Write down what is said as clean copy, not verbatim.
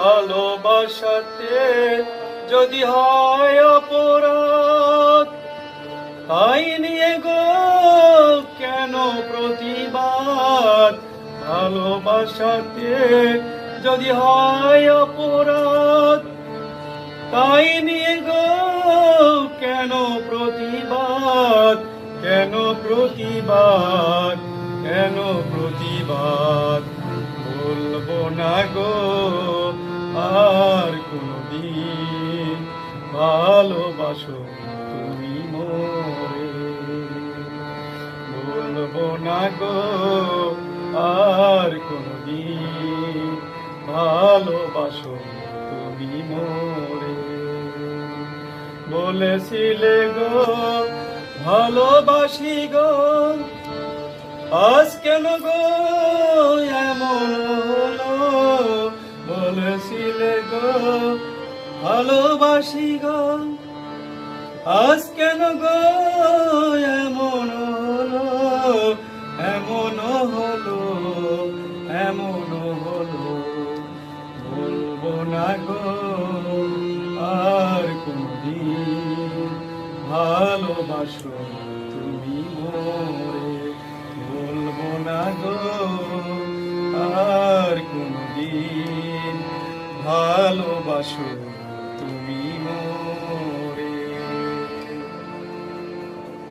ভালোবাসাতে যদি হয় অপরাধ, তাই নিয়ে গো কেন প্রতিবাদ? ভালোবাসাতে যদি হয় অপরাধ, তাই নিয়ে গো কেন প্রতিবাদ? কেন প্রতিবাদ? কেন প্রতিবাদ? বলবো না গো আর কোনদিন ভালোবাসো তুমি মোরে। বলবো না গো আর কোনদিন ভালোবাসো তুমি মোরে। বলেছিলে গো ভালোবাসি গো, আজ কেন গো এমন হলো? বলেছিলে গো ভালোবাসি গো, আজ কেন গো এমন হলো? এমন হলো, এমন হলো। বলবো না গো আর কোনদিন ভালোবাসো তুমি মোরে। বলবো না গো আর কোনদিন ভালোবাসো